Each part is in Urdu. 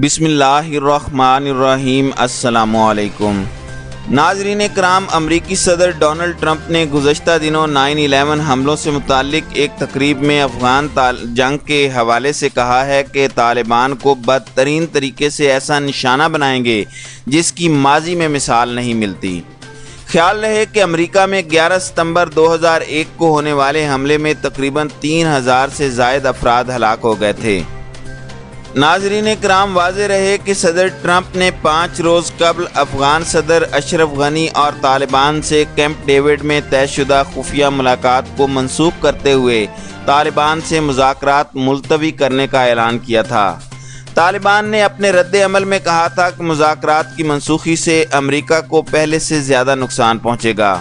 بسم اللہ الرحمن الرحیم۔ السلام علیکم ناظرین کرام، امریکی صدر ڈونلڈ ٹرمپ نے گزشتہ دنوں 9/11 حملوں سے متعلق ایک تقریب میں افغان جنگ کے حوالے سے کہا ہے کہ طالبان کو بدترین طریقے سے ایسا نشانہ بنائیں گے جس کی ماضی میں مثال نہیں ملتی۔ خیال رہے کہ امریکہ میں 11 ستمبر 2001 کو ہونے والے حملے میں تقریباً 3000 سے زائد افراد ہلاک ہو گئے تھے۔ ناظرین کرام، واضح رہے کہ صدر ٹرمپ نے 5 روز قبل افغان صدر اشرف غنی اور طالبان سے کیمپ ڈیوڈ میں طے شدہ خفیہ ملاقات کو منسوخ کرتے ہوئے طالبان سے مذاکرات ملتوی کرنے کا اعلان کیا تھا۔ طالبان نے اپنے رد عمل میں کہا تھا کہ مذاکرات کی منسوخی سے امریکہ کو پہلے سے زیادہ نقصان پہنچے گا۔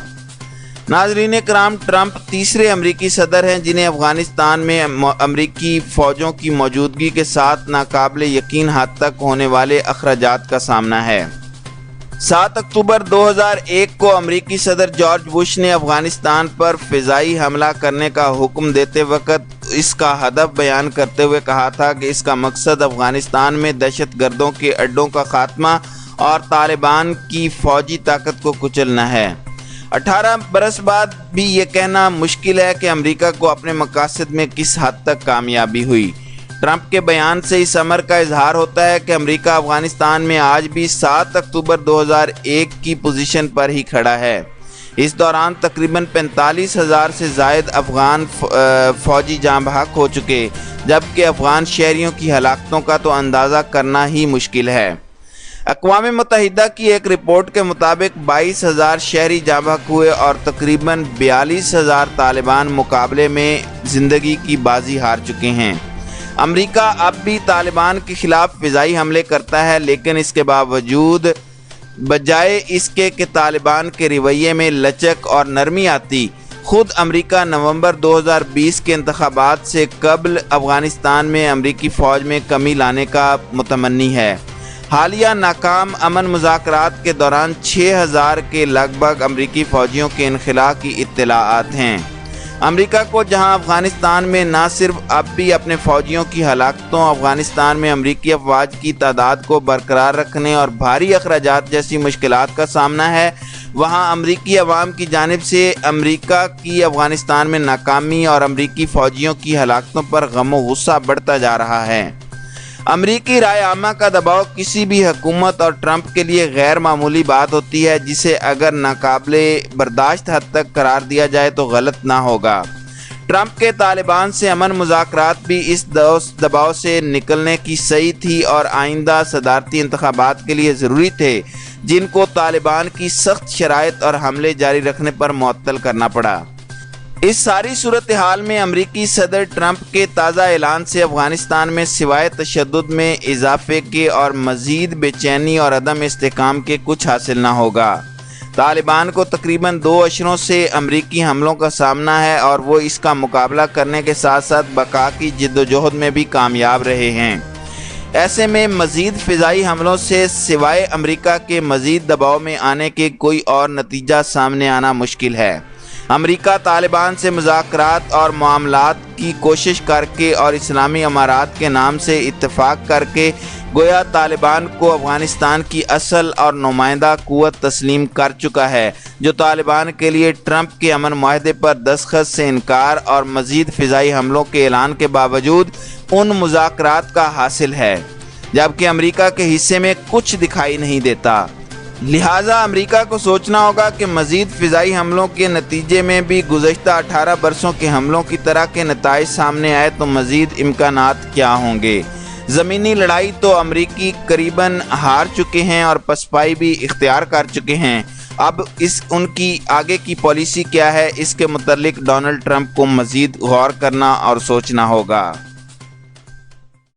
ناظرین کرام، ٹرمپ تیسرے امریکی صدر ہیں جنہیں افغانستان میں امریکی فوجوں کی موجودگی کے ساتھ ناقابل یقین حد تک ہونے والے اخراجات کا سامنا ہے۔ 7 اکتوبر 2001 کو امریکی صدر جارج بش نے افغانستان پر فضائی حملہ کرنے کا حکم دیتے وقت اس کا ہدف بیان کرتے ہوئے کہا تھا کہ اس کا مقصد افغانستان میں دہشت گردوں کے اڈوں کا خاتمہ اور طالبان کی فوجی طاقت کو کچلنا ہے۔ 18 برس بعد بھی یہ کہنا مشکل ہے کہ امریکہ کو اپنے مقاصد میں کس حد تک کامیابی ہوئی۔ ٹرمپ کے بیان سے اس امر کا اظہار ہوتا ہے کہ امریکہ افغانستان میں آج بھی 7 اکتوبر 2001 کی پوزیشن پر ہی کھڑا ہے۔ اس دوران تقریباً 45,000 سے زائد افغان فوجی جاں بحق ہو چکے، جبکہ افغان شہریوں کی ہلاکتوں کا تو اندازہ کرنا ہی مشکل ہے۔ اقوام متحدہ کی ایک رپورٹ کے مطابق 22,000 شہری جاں بحق ہوئے اور تقریباً 42,000 طالبان مقابلے میں زندگی کی بازی ہار چکے ہیں۔ امریکہ اب بھی طالبان کے خلاف فضائی حملے کرتا ہے، لیکن اس کے باوجود بجائے اس کے کہ طالبان کے رویے میں لچک اور نرمی آتی، خود امریکہ نومبر 2020 کے انتخابات سے قبل افغانستان میں امریکی فوج میں کمی لانے کا متمنی ہے۔ حالیہ ناکام امن مذاکرات کے دوران 6,000 کے لگ بھگ امریکی فوجیوں کے انخلاء کی اطلاعات ہیں۔ امریکہ کو جہاں افغانستان میں نہ صرف اب بھی اپنے فوجیوں کی ہلاکتوں، افغانستان میں امریکی افواج کی تعداد کو برقرار رکھنے اور بھاری اخراجات جیسی مشکلات کا سامنا ہے، وہاں امریکی عوام کی جانب سے امریکہ کی افغانستان میں ناکامی اور امریکی فوجیوں کی ہلاکتوں پر غم و غصہ بڑھتا جا رہا ہے۔ امریکی رائے عامہ کا دباؤ کسی بھی حکومت اور ٹرمپ کے لیے غیر معمولی بات ہوتی ہے، جسے اگر ناقابل برداشت حد تک قرار دیا جائے تو غلط نہ ہوگا۔ ٹرمپ کے طالبان سے امن مذاکرات بھی اس دباؤ سے نکلنے کی صحیح تھی اور آئندہ صدارتی انتخابات کے لیے ضروری تھے، جن کو طالبان کی سخت شرائط اور حملے جاری رکھنے پر معطل کرنا پڑا۔ اس ساری صورتحال میں امریکی صدر ٹرمپ کے تازہ اعلان سے افغانستان میں سوائے تشدد میں اضافے کے اور مزید بے چینی اور عدم استحکام کے کچھ حاصل نہ ہوگا۔ طالبان کو تقریباً 2 عشروں سے امریکی حملوں کا سامنا ہے اور وہ اس کا مقابلہ کرنے کے ساتھ ساتھ بقا کی جدوجہد میں بھی کامیاب رہے ہیں۔ ایسے میں مزید فضائی حملوں سے سوائے امریکہ کے مزید دباؤ میں آنے کے کوئی اور نتیجہ سامنے آنا مشکل ہے۔ امریکہ طالبان سے مذاکرات اور معاملات کی کوشش کر کے اور اسلامی امارات کے نام سے اتفاق کر کے گویا طالبان کو افغانستان کی اصل اور نمائندہ قوت تسلیم کر چکا ہے، جو طالبان کے لیے ٹرمپ کے امن معاہدے پر دستخط سے انکار اور مزید فضائی حملوں کے اعلان کے باوجود ان مذاکرات کا حاصل ہے، جبکہ امریکہ کے حصے میں کچھ دکھائی نہیں دیتا۔ لہٰذا امریکہ کو سوچنا ہوگا کہ مزید فضائی حملوں کے نتیجے میں بھی گزشتہ 18 برسوں کے حملوں کی طرح کے نتائج سامنے آئے تو مزید امکانات کیا ہوں گے۔ زمینی لڑائی تو امریکی قریباً ہار چکے ہیں اور پسپائی بھی اختیار کر چکے ہیں۔ اب ان کی آگے کی پالیسی کیا ہے، اس کے متعلق ڈونلڈ ٹرمپ کو مزید غور کرنا اور سوچنا ہوگا۔